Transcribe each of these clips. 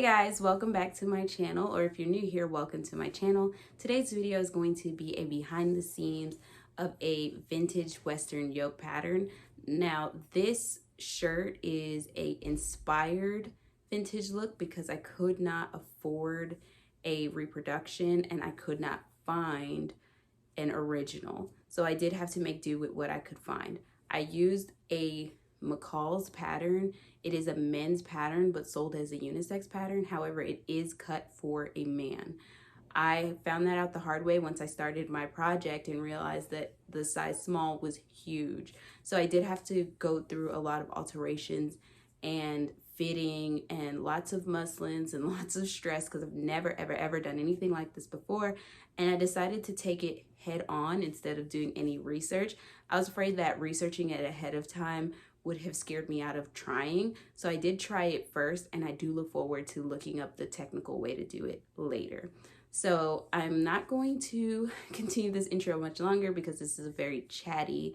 guys, welcome back to my channel, or if you're new here, welcome to my channel. Today's video is going to be a behind the scenes of a vintage Western yoke pattern. Now, this shirt is a inspired vintage look because I could not afford a reproduction and I could not find an original. So I did have to make do with what I could find. I used a McCalls pattern. It is a men's pattern but sold as a unisex pattern. However, it is cut for a man. I found that out the hard way once I started my project and realized that the size small was huge. So I did have to go through a lot of alterations and fitting and lots of muslins and lots of stress because I've never ever done anything like this before, and I decided to take it head on instead of doing any research. I was afraid that researching it ahead of time would have scared me out of trying, so I did try it first, and I do look forward to looking up the technical way to do it later. So I'm not going to continue this intro much longer because this is a very chatty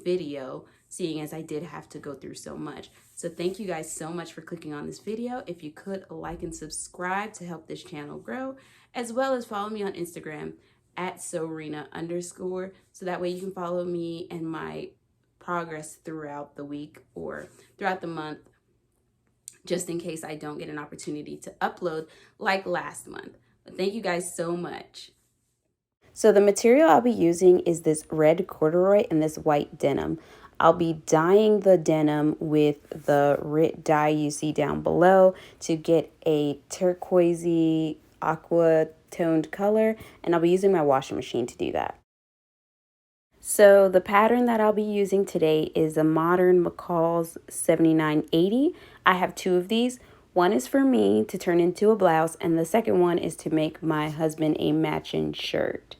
video, seeing as I did have to go through so much. So thank you guys so much for clicking on this video. If you could like and subscribe to help this channel grow, as well as follow me on Instagram at SewRena_, so that way you can follow me and my progress throughout the week or throughout the month, just in case I don't get an opportunity to upload like last month. But thank you guys so much. So the material I'll be using is this red corduroy and this white denim. I'll be dyeing the denim with the RIT dye you see down below to get a turquoisey aqua toned color, and I'll be using my washing machine to do that. So the pattern that I'll be using today is a modern McCalls 7980. I have two of these. One is for me to turn into a blouse, and the second one is to make my husband a matching shirt.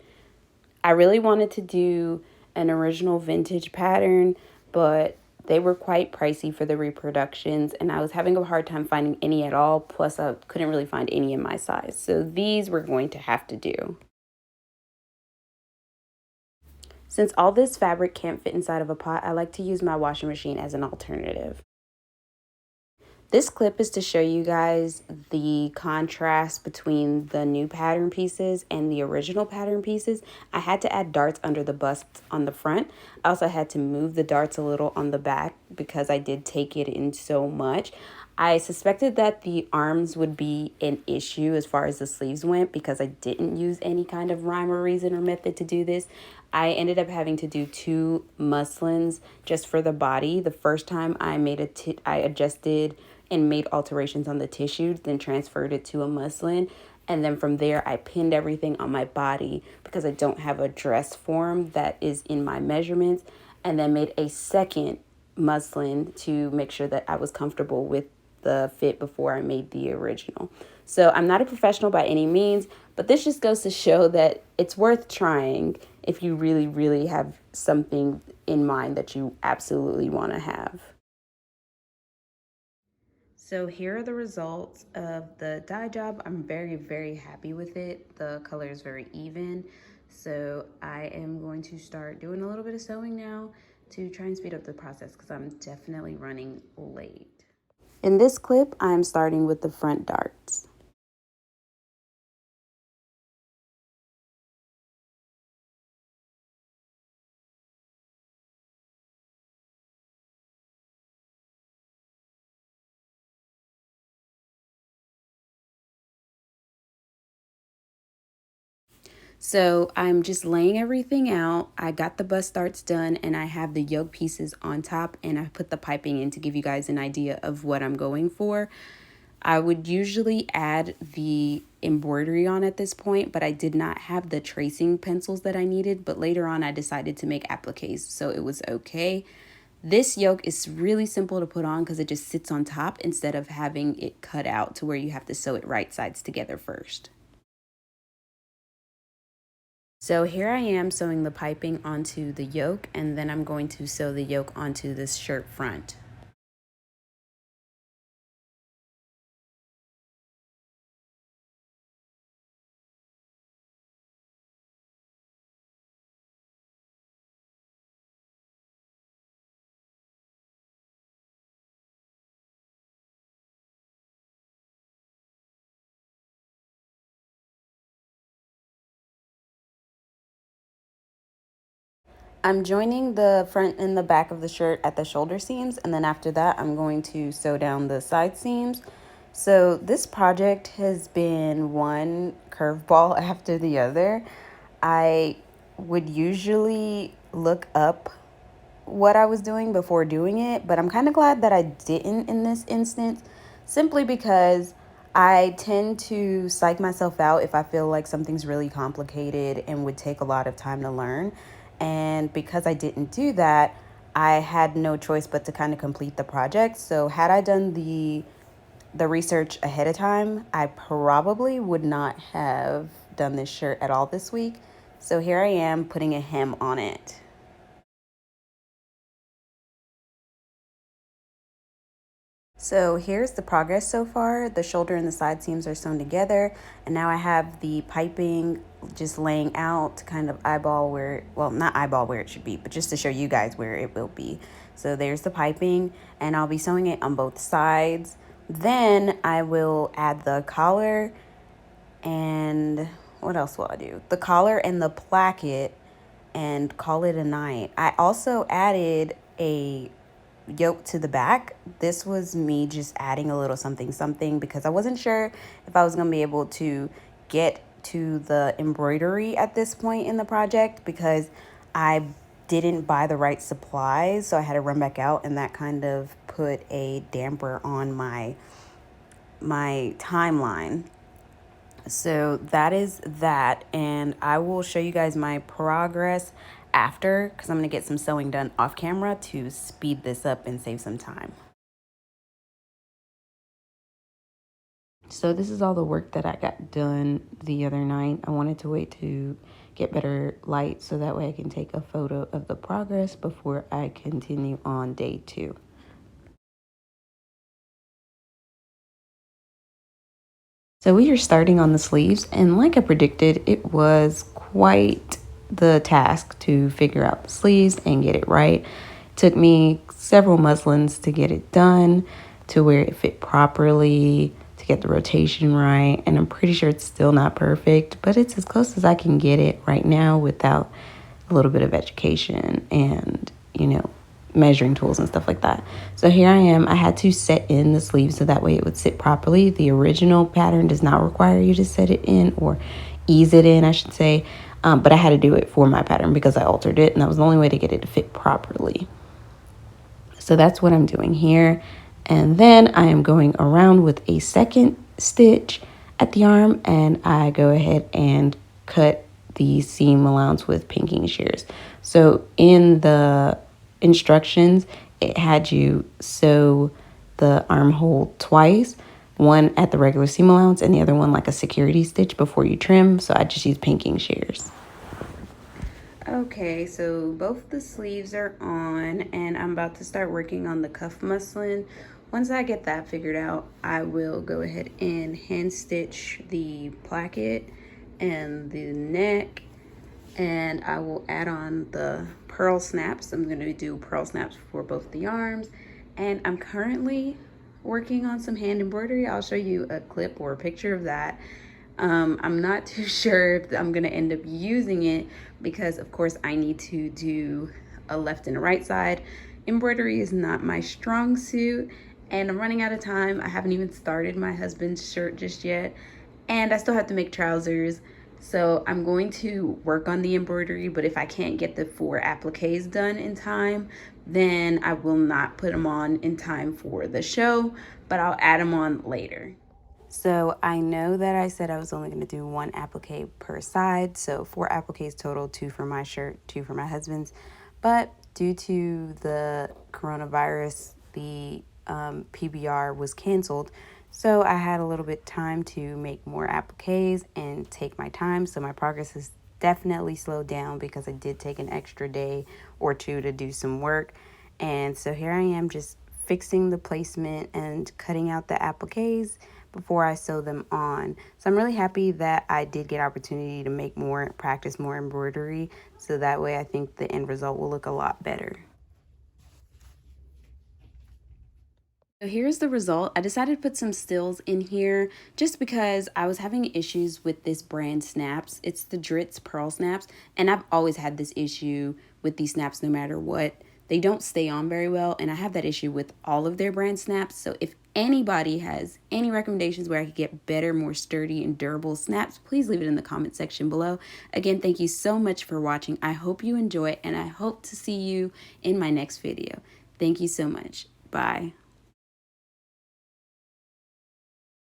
I really wanted to do an original vintage pattern, but they were quite pricey for the reproductions, and I was having a hard time finding any at all, plus I couldn't really find any in my size. So these we're going to have to do. Since all this fabric can't fit inside of a pot, I like to use my washing machine as an alternative. This clip is to show you guys the contrast between the new pattern pieces and the original pattern pieces. I had to add darts under the bust on the front. I also had to move the darts a little on the back because I did take it in so much. I suspected that the arms would be an issue as far as the sleeves went because I didn't use any kind of rhyme or reason or method to do this. I ended up having to do two muslins just for the body. The first time I adjusted and made alterations on the tissue, then transferred it to a muslin. And then from there, I pinned everything on my body because I don't have a dress form that is in my measurements, and then made a second muslin to make sure that I was comfortable with the fit before I made the original. So I'm not a professional by any means, but this just goes to show that it's worth trying if you really have something in mind that you absolutely want to have. So here are the results of the dye job. I'm very happy with it. The color is very even. So I am going to start doing a little bit of sewing now to try and speed up the process because I'm definitely running late. In this clip, I'm starting with the front darts. So I'm just laying everything out. I got the bust darts done and I have the yoke pieces on top, and I put the piping in to give you guys an idea of what I'm going for. I would usually add the embroidery on at this point, but I did not have the tracing pencils that I needed, but later on I decided to make appliques, so it was okay. This yoke is really simple to put on because it just sits on top instead of having it cut out to where you have to sew it right sides together first. So here I am sewing the piping onto the yoke, and then I'm going to sew the yoke onto this shirt front. I'm joining the front and the back of the shirt at the shoulder seams, and then after that I'm going to sew down the side seams. So this project has been one curveball after the other. I would usually look up what I was doing before doing it, but I'm kind of glad that I didn't in this instance, simply because I tend to psych myself out if I feel like something's really complicated and would take a lot of time to learn. And because I didn't do that, I had no choice but to kind of complete the project. So had I done the research ahead of time, I probably would not have done this shirt at all this week. So here I am putting a hem on it. So here's the progress so far. The shoulder and the side seams are sewn together, and now I have the piping just laying out to kind of eyeball where, well, not eyeball where it should be, but just to show you guys where it will be. So there's the piping, and I'll be sewing it on both sides. Then I will add the collar, and what else will I do? The collar and the placket, and call it a night. I also added a yoke to the back. This was me just adding a little something something because I wasn't sure if I was going to be able to get to the embroidery at this point in the project, because I didn't buy the right supplies, so I had to run back out, and that kind of put a damper on my timeline. So that is that, and I will show you guys my progress after, because I'm going to get some sewing done off camera to speed this up and save some time. So this is all the work that I got done the other night. I wanted to wait to get better light so that way I can take a photo of the progress before I continue on day 2. So we are starting on the sleeves, and like I predicted, it was quite the task to figure out the sleeves and get it right. It took me several muslins to get it done to where it fit properly, to get the rotation right, and I'm pretty sure it's still not perfect, but it's as close as I can get it right now without a little bit of education and, measuring tools and stuff like that. So here I am. I had to set in the sleeve so that way it would sit properly. The original pattern does not require you to set it in, or ease it in, I should say. But I had to do it for my pattern because I altered it, and that was the only way to get it to fit properly. So that's what I'm doing here. And then I am going around with a second stitch at the arm, and I go ahead and cut the seam allowance with pinking shears. So in the instructions, it had you sew the armhole twice, one at the regular seam allowance and the other one like a security stitch before you trim. So I just use pinking shears. Okay, so both the sleeves are on, and I'm about to start working on the cuff muslin. Once I get that figured out, I will go ahead and hand stitch the placket and the neck, and I will add on the pearl snaps. I'm going to do pearl snaps for both the arms, and I'm currently working on some hand embroidery. I'll show you a clip or a picture of that. I'm not too sure if I'm going to end up using it because, of course, I need to do a left and a right side. Embroidery is not my strong suit, and I'm running out of time. I haven't even started my husband's shirt just yet, and I still have to make trousers. So I'm going to work on the embroidery, but if I can't get the 4 appliques done in time, then I will not put them on in time for the show, but I'll add them on later. So I know that I said I was only going to do 1 applique per side, so 4 appliques total, 2 for my shirt, 2 for my husband's. But due to the coronavirus, the PBR was canceled, so I had a little bit time to make more appliques and take my time. So my progress has definitely slowed down because I did take an extra day or 2 to do some work. And so here I am just fixing the placement and cutting out the appliques before I sew them on. So I'm really happy that I did get opportunity to make more, practice more embroidery. So that way I think the end result will look a lot better. So here's the result. I decided to put some stills in here just because I was having issues with this brand snaps. It's the Dritz Pearl Snaps, and I've always had this issue with these snaps no matter what. They don't stay on very well, and I have that issue with all of their brand snaps. So if anybody has any recommendations where I could get better, more sturdy and durable snaps, please leave it in the comment section below. Again, thank you so much for watching. I hope you enjoy, and I hope to see you in my next video. Thank you so much. Bye.